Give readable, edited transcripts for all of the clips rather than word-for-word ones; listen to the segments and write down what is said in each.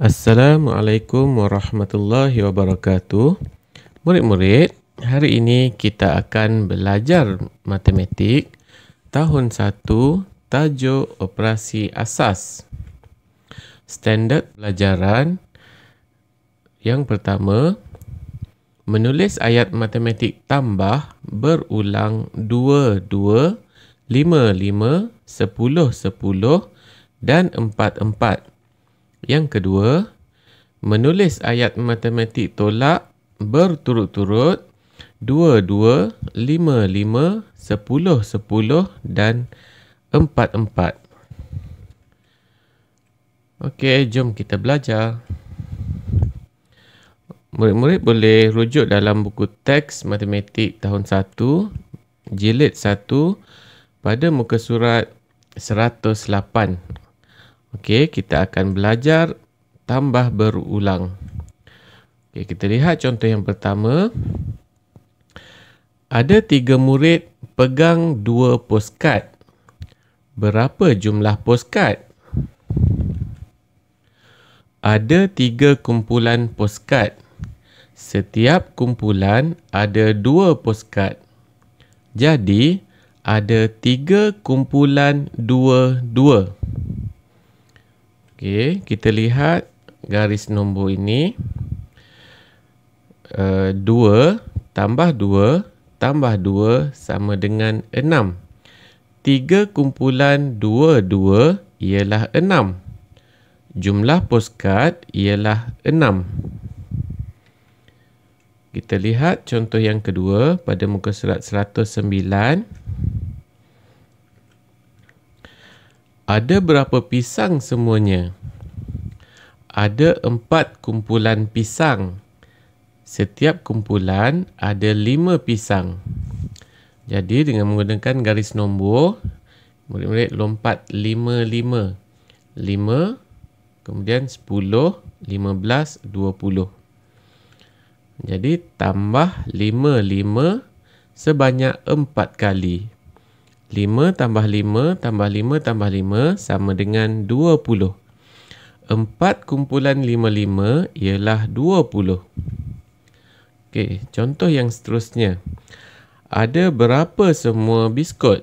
Assalamualaikum warahmatullahi wabarakatuh. Murid-murid, hari ini kita akan belajar matematik tahun 1, tajuk operasi asas. Standard pelajaran yang pertama, menulis ayat matematik tambah berulang 2, 2, 5, 5, 10, 10 dan 4, 4. Yang kedua, menulis ayat matematik tolak berturut-turut 2, 2, 5, 5, 10, 10 dan 4, 4. Okey, jom kita belajar. Murid-murid boleh rujuk dalam buku teks matematik tahun 1, jilid 1 pada muka surat 108. Okey, kita akan belajar tambah berulang. Okey, kita lihat contoh yang pertama. Ada 3 murid pegang 2 poskad. Berapa jumlah poskad? Ada 3 kumpulan poskad. Setiap kumpulan ada 2 poskad. Jadi, ada 3 kumpulan 2, 2. Okey, kita lihat garis nombor ini. 2 tambah 2 tambah 2 sama dengan 6. 3 kumpulan 2, 2 ialah 6. Jumlah poskad ialah 6. Kita lihat contoh yang kedua pada muka surat 109. Ada berapa pisang semuanya? Ada 4 kumpulan pisang. Setiap kumpulan ada 5 pisang. Jadi dengan menggunakan garis nombor, murid-murid lompat 5, 5. 5, kemudian 10, 15, 20. Jadi tambah 5, 5 sebanyak 4 kali. 5 tambah 5 tambah 5 tambah 5 sama dengan 20. 4 kumpulan 5, 5 ialah 20. Okey, contoh yang seterusnya. Ada berapa semua biskut?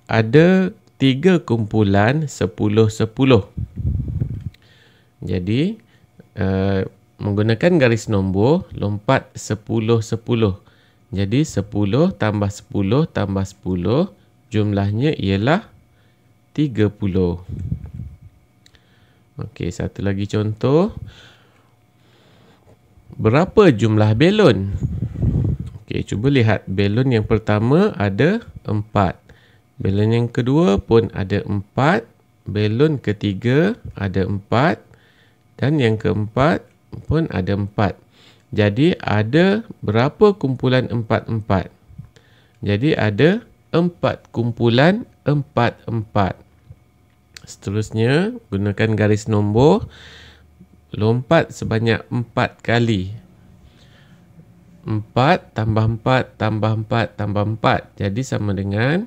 Ada 3 kumpulan 10, 10. Jadi, menggunakan garis nombor, lompat 10, 10. Jadi 10 tambah 10 tambah 10 jumlahnya ialah 30. Okey, satu lagi contoh. Berapa jumlah belon? Okey, cuba lihat. Belon yang pertama ada 4. Belon yang kedua pun ada 4. Belon ketiga ada 4. Dan yang keempat pun ada 4. Jadi ada berapa kumpulan 4, 4? Jadi ada 4 kumpulan 4, 4. Seterusnya, gunakan garis nombor. Lompat sebanyak 4 kali. 4 tambah 4 tambah 4 tambah 4. Jadi sama dengan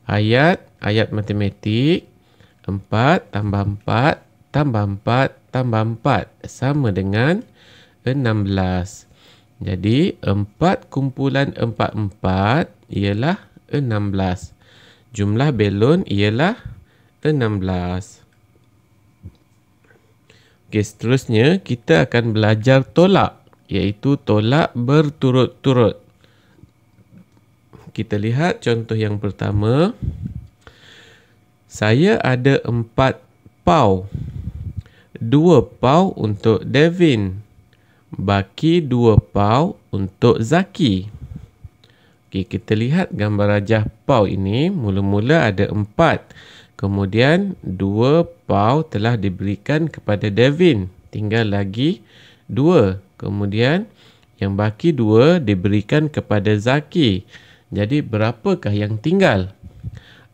ayat matematik. 4 tambah 4 tambah 4 tambah 4 sama dengan 16. Jadi 4 kumpulan 4, 4 ialah 16. Jumlah belon ialah 16. Okey, seterusnya kita akan belajar tolak, iaitu tolak berturut-turut. Kita lihat contoh yang pertama. Saya ada 4 paw. 2 paw untuk Devin. Baki 2 paw untuk Zaki. Okey, kita lihat gambar rajah paw ini. Mula-mula ada 4. Kemudian 2 paw telah diberikan kepada Devin. Tinggal lagi 2. Kemudian yang baki 2 diberikan kepada Zaki. Jadi berapakah yang tinggal?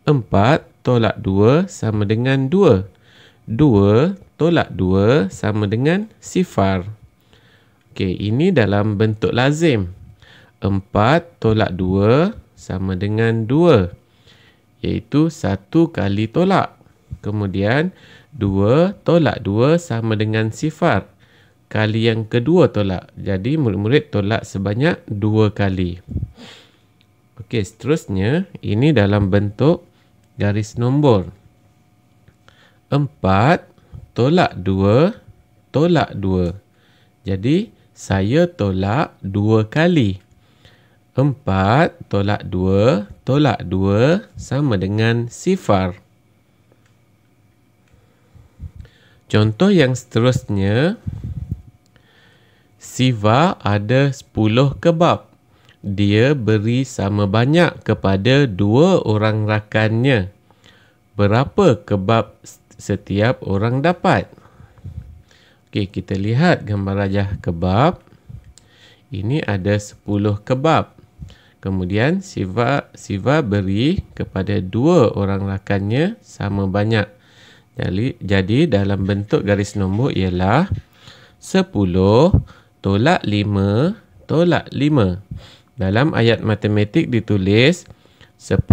4 tolak 2 sama dengan 2. 2 tolak 2 sama dengan 0. Okey, ini dalam bentuk lazim. 4 tolak 2 sama dengan 2. Iaitu 1 kali tolak. Kemudian 2 tolak 2 sama dengan sifar. Kali yang kedua tolak. Jadi murid-murid tolak sebanyak 2 kali. Okey, seterusnya ini dalam bentuk garis nombor. 4 tolak 2 tolak 2. Jadi saya tolak 2 kali. 4 tolak 2 tolak 2 sama dengan sifar. Contoh yang seterusnya, Siva ada 10 kebab. Dia beri sama banyak kepada 2 orang rakannya. Berapa kebab setiap orang dapat? Okey, kita lihat gambar rajah kebab. Ini ada 10 kebab. Kemudian Siva beri kepada 2 orang rakannya sama banyak. Jadi dalam bentuk garis nombor ialah 10 tolak 5 tolak 5. Dalam ayat matematik ditulis 10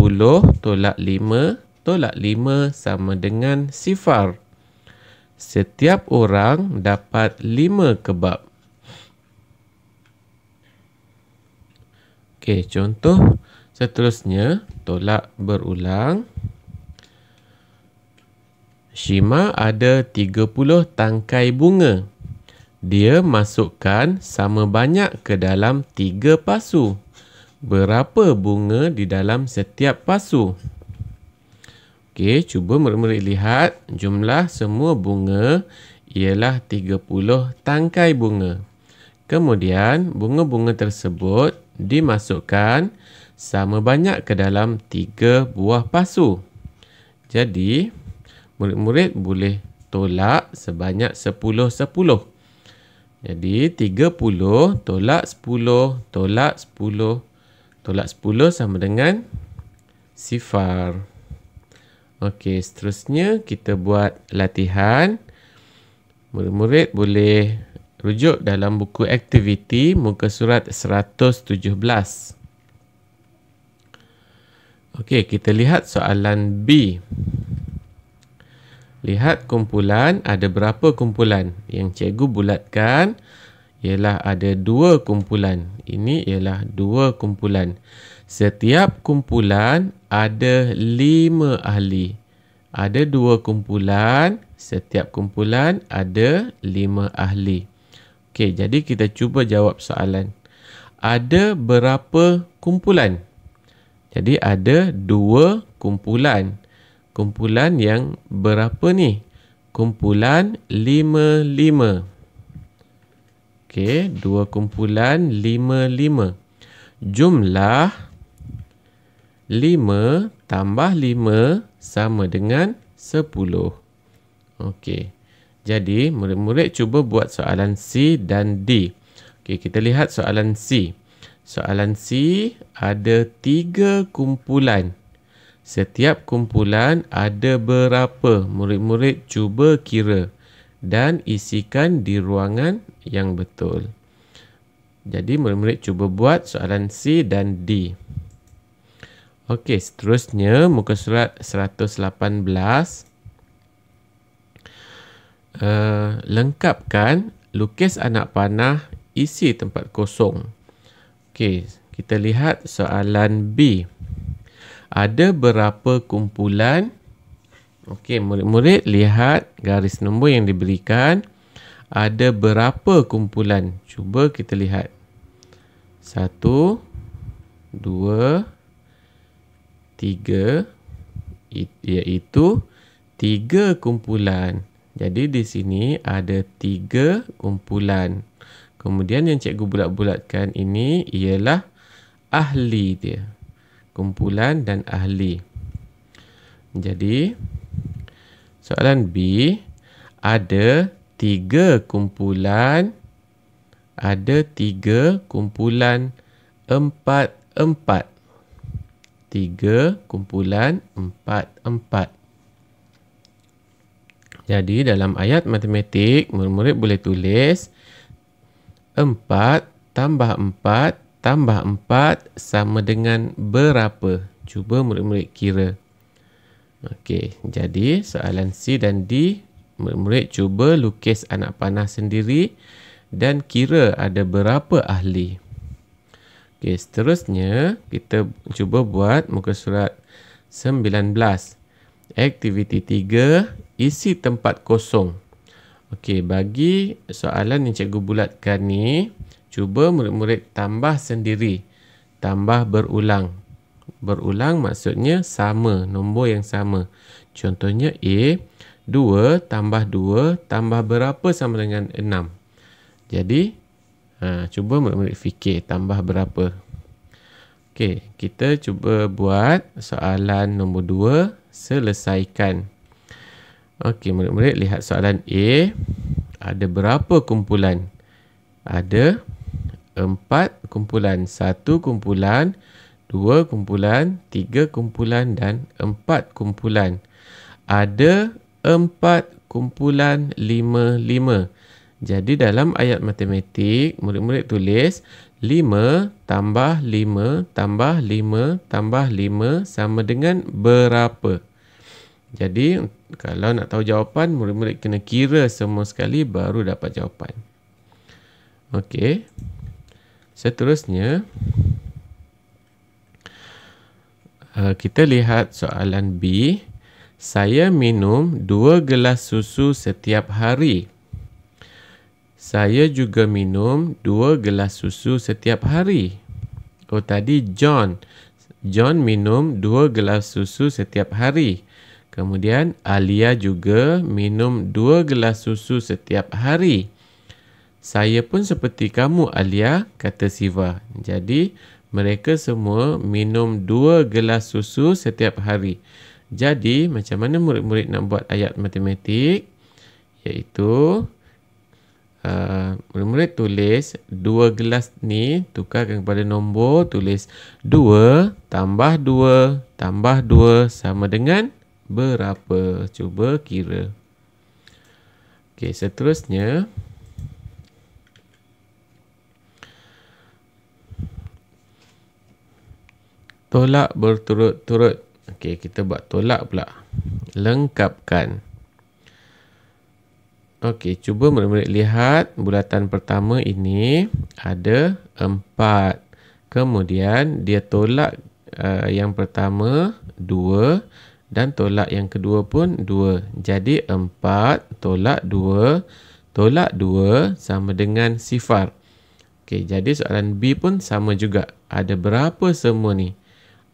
tolak 5 tolak 5 sama dengan sifar. Setiap orang dapat 5 kebab. Okey, contoh seterusnya, tolak berulang. Shima ada 30 tangkai bunga. Dia masukkan sama banyak ke dalam 3 pasu. Berapa bunga di dalam setiap pasu? Okey, cuba murid-murid lihat jumlah semua bunga ialah 30 tangkai bunga. Kemudian bunga-bunga tersebut dimasukkan sama banyak ke dalam 3 buah pasu. Jadi murid-murid boleh tolak sebanyak 10-10. Jadi 30 tolak 10 tolak 10 tolak 10 sama dengan sifar. Okey, seterusnya kita buat latihan. Murid-murid boleh rujuk dalam buku aktiviti muka surat 117. Okey, kita lihat soalan B. Lihat kumpulan, ada berapa kumpulan? Yang cikgu bulatkan ialah ada 2 kumpulan. Ini ialah 2 kumpulan. Setiap kumpulan ada 5 ahli. Ada 2 kumpulan, setiap kumpulan ada 5 ahli. Okey, jadi kita cuba jawab soalan. Ada berapa kumpulan? Jadi ada 2 kumpulan. Kumpulan yang berapa ni? Kumpulan 5-5. Okey, 2 kumpulan 5-5. Jumlah 5 tambah 5 sama dengan 10. Okey. Jadi, murid-murid cuba buat soalan C dan D. Okey, kita lihat soalan C. Soalan C ada 3 kumpulan. Setiap kumpulan ada berapa? Murid-murid cuba kira dan isikan di ruangan yang betul. Jadi murid-murid cuba buat soalan C dan D. Okey, seterusnya muka surat 118. Lengkapkan lukis anak panah, isi tempat kosong. Okey, kita lihat soalan B. Ada berapa kumpulan? Okey, murid-murid lihat garis nombor yang diberikan. Ada berapa kumpulan? Cuba kita lihat. 1, 2, 3, iaitu 3 kumpulan. Jadi di sini ada 3 kumpulan. Kemudian yang cikgu bulat-bulatkan ini ialah ahli dia. Kumpulan dan ahli. Jadi soalan B, ada 3 kumpulan, ada 3 kumpulan 4-4. 3 kumpulan 4-4. Jadi dalam ayat matematik, murid-murid boleh tulis 4 tambah 4 tambah 4 sama dengan berapa? Cuba murid-murid kira. Okey, jadi soalan C dan D, murid-murid cuba lukis anak panah sendiri dan kira ada berapa ahli. Okey, seterusnya kita cuba buat muka surat 19. Aktiviti 3, isi tempat kosong. Okey, bagi soalan yang cikgu bulatkan ni, cuba murid-murid tambah sendiri. Tambah berulang. Berulang maksudnya sama, nombor yang sama. Contohnya A, 2 tambah 2 tambah berapa sama dengan 6. Jadi, cuba murid-murid fikir tambah berapa. Okey, kita cuba buat soalan nombor 2, selesaikan. Okey, murid-murid lihat soalan A. Ada berapa kumpulan? Ada 4 kumpulan. 1 kumpulan, 2 kumpulan, 3 kumpulan dan 4 kumpulan. Ada 4 kumpulan 5. Jadi dalam ayat matematik, murid-murid tulis 5 tambah 5 tambah 5 tambah 5 sama dengan berapa. Jadi kalau nak tahu jawapan, murid-murid kena kira semua sekali baru dapat jawapan. Okey. Seterusnya, kita lihat soalan B. Saya minum 2 gelas susu setiap hari. Saya juga minum 2 gelas susu setiap hari. Oh, tadi John. John minum 2 gelas susu setiap hari. Kemudian Alia juga minum 2 gelas susu setiap hari. Saya pun seperti kamu, Alia, kata Siva. Jadi, mereka semua minum 2 gelas susu setiap hari. Jadi, macam mana murid-murid nak buat ayat matematik? Iaitu, murid-murid tulis 2 gelas ni, tukarkan kepada nombor, tulis 2 tambah 2 tambah 2 sama dengan berapa? Cuba kira. Okey, seterusnya, tolak berturut-turut. Okey, kita buat tolak pula. Lengkapkan. Okey, cuba murid-murid lihat bulatan pertama ini ada 4. Kemudian dia tolak yang pertama 2 dan tolak yang kedua pun 2. Jadi 4 tolak 2 sama dengan 0. Okey, jadi soalan B pun sama juga. Ada berapa semua ni?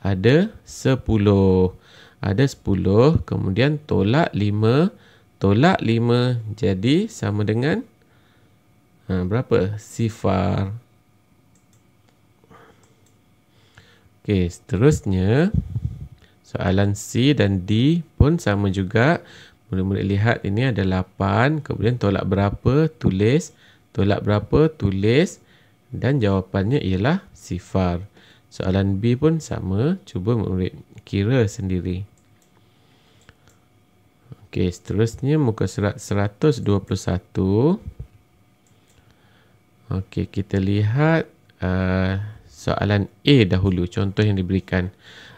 Ada 10. Ada 10, kemudian tolak 5. Tolak 5, jadi sama dengan berapa? 0. Okey, seterusnya soalan C dan D pun sama juga. Murid-murid lihat ini ada 8, kemudian tolak berapa? Tulis. Tolak berapa? Tulis. Dan jawapannya ialah 0. Soalan B pun sama. Cuba murid kira sendiri. Okey, seterusnya muka surat 121. Okey, kita lihat soalan A dahulu. Contoh yang diberikan.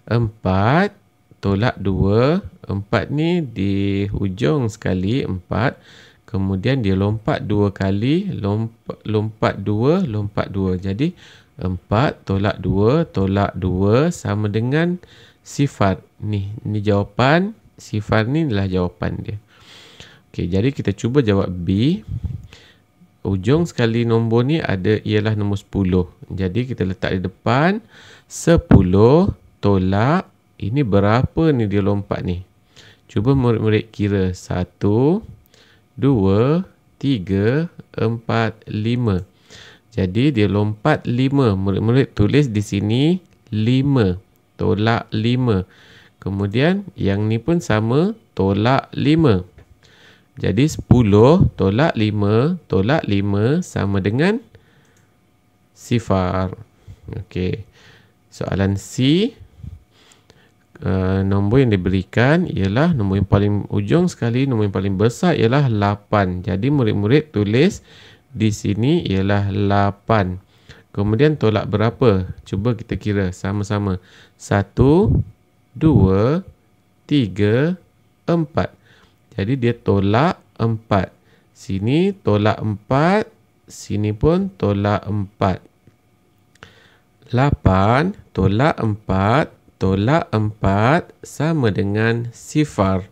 4 tolak 2. 4 ni di hujung sekali. 4. Kemudian dia lompat 2 kali. Lompat 2, lompat 2. Jadi 4 tolak 2 sama dengan 0. Ni jawapan. 0 ni adalah jawapan dia. Okey, jadi kita cuba jawab B. Ujung sekali nombor ni ialah nombor 10. Jadi kita letak di depan 10 tolak. Ini berapa ni dia lompat ni? Cuba murid-murid kira. 1, 2, 3, 4, 5. Jadi dia lompat 5. Murid-murid tulis di sini 5. Tolak 5. Kemudian yang ni pun sama. Tolak 5. Jadi 10 tolak 5 sama dengan 0. Okey. Soalan C. Nombor yang diberikan ialah nombor yang paling ujung sekali. Nombor yang paling besar ialah 8. Jadi murid-murid tulis di sini ialah 8. Kemudian tolak berapa? Cuba kita kira sama-sama. 1, 2, 3, 4. Jadi dia tolak 4. Sini tolak 4. Sini pun tolak 4. 8 tolak 4 tolak 4 sama dengan 0.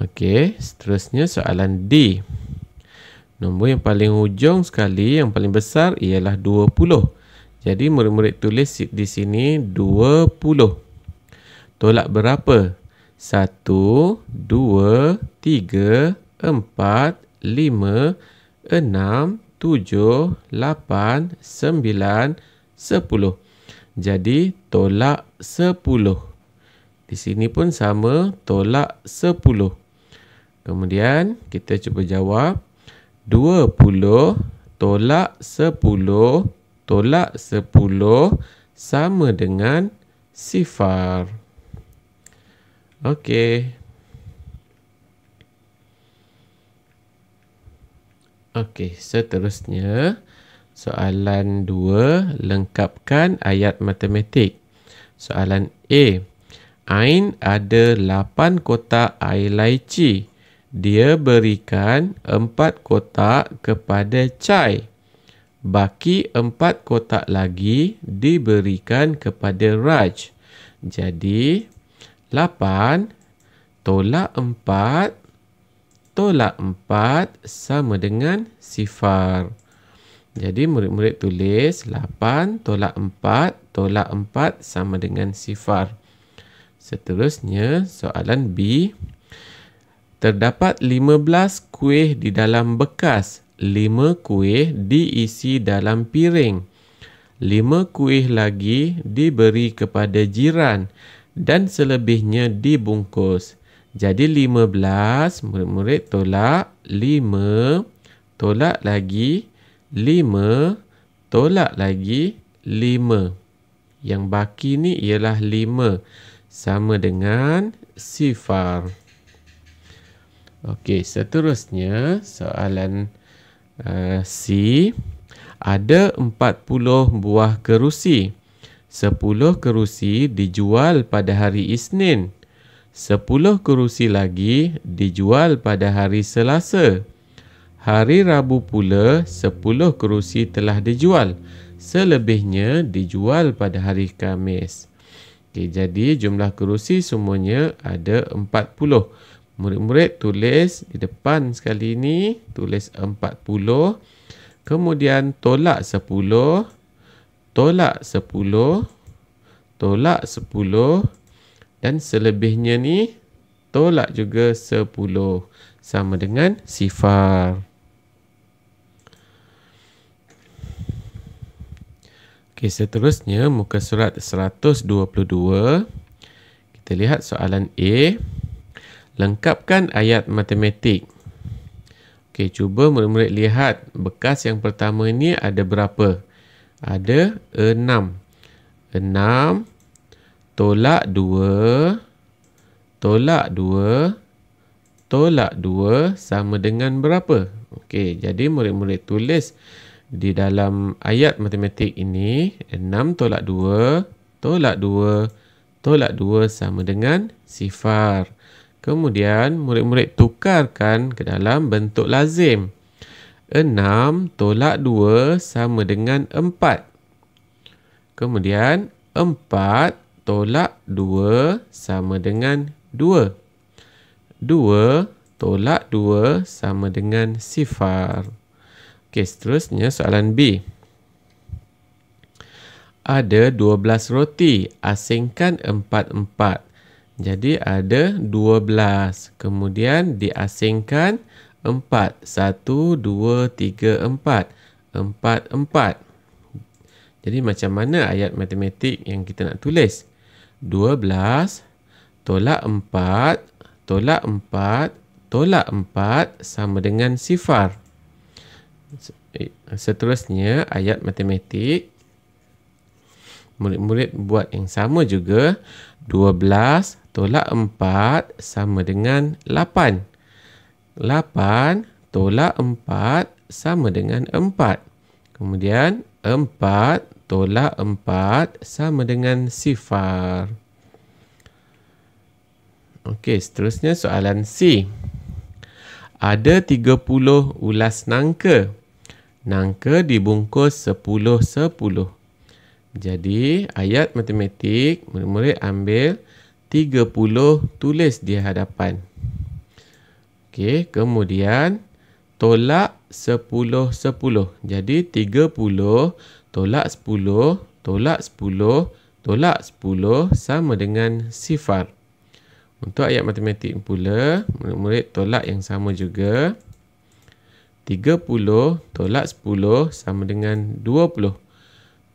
Okey, seterusnya soalan D. Nombor yang paling hujung sekali, yang paling besar ialah 20. Jadi murid-murid tulis di sini 20. Tolak berapa? 1, 2, 3, 4, 5, 6, 7, 8, 9, 10. Jadi tolak 10. Di sini pun sama, tolak 10. Kemudian kita cuba jawab. 20 tolak 10 tolak 10 sama dengan 0. Okey. Okey, seterusnya soalan 2, lengkapkan ayat matematik. Soalan A. Ain ada 8 kotak air laici. Dia berikan 4 kotak kepada Chai. Baki 4 kotak lagi diberikan kepada Raj. Jadi 8 tolak 4 tolak 4 sama dengan 0. Jadi murid-murid tulis 8 tolak 4 tolak 4 sama dengan 0. Seterusnya soalan B. Terdapat 15 kuih di dalam bekas. 5 kuih diisi dalam piring. 5 kuih lagi diberi kepada jiran dan selebihnya dibungkus. Jadi 15, murid-murid tolak 5, tolak lagi 5, tolak lagi 5. Yang baki ni ialah 5 sama dengan 0. Okey, seterusnya soalan C. Ada 40 buah kerusi. 10 kerusi dijual pada hari Isnin. 10 kerusi lagi dijual pada hari Selasa. Hari Rabu pula 10 kerusi telah dijual. Selebihnya dijual pada hari Khamis. Okey, jadi jumlah kerusi semuanya ada 40. Murid-murid tulis di depan sekali ini, tulis 40. Kemudian tolak 10, tolak 10, tolak 10. Dan selebihnya ni tolak juga 10. Sama dengan 0. Okey, seterusnya muka surat 122. Kita lihat soalan A. Lengkapkan ayat matematik. Okey, cuba murid-murid lihat bekas yang pertama ini ada berapa? Ada 6. 6 tolak 2 tolak 2 tolak 2 sama dengan berapa? Okey, jadi murid-murid tulis di dalam ayat matematik ini 6 tolak 2 tolak 2 tolak 2 sama dengan 0. Kemudian murid-murid tukarkan ke dalam bentuk lazim. 6 tolak 2 sama dengan 4. Kemudian 4 tolak 2 sama dengan 2. 2 tolak 2 sama dengan 0. Okey, seterusnya soalan B. Ada 12 roti, asingkan 4. Jadi ada 12. Kemudian diasingkan 4. 1, 2, 3, 4. 4. Jadi macam mana ayat matematik yang kita nak tulis? 12 tolak 4 tolak 4 tolak 4 sama dengan 0. Seterusnya ayat matematik. Murid-murid buat yang sama juga. 12 tolak 4 sama dengan 8. 8 tolak 4 sama dengan 4. Kemudian 4 tolak 4 sama dengan 0. Okey, seterusnya soalan C. Ada 30 ulas nangka. Nangka dibungkus 10-10. Jadi, ayat matematik, murid-murid ambil 30 tulis di hadapan. Okey, kemudian tolak 10-10. Jadi, 30 tolak 10, tolak 10, tolak 10 sama dengan sifar. Untuk ayat matematik pula, murid-murid tolak yang sama juga. 30 tolak 10 sama dengan 20.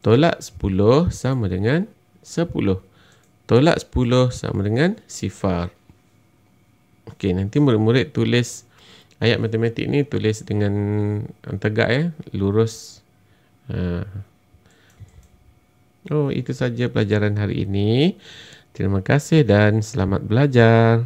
Tolak 10 sama dengan 10. Tolak 10 sama dengan sifar. Okey, nanti murid-murid tulis ayat matematik ni tulis dengan tegak ya, lurus. Oh, itu saja pelajaran hari ini. Terima kasih dan selamat belajar.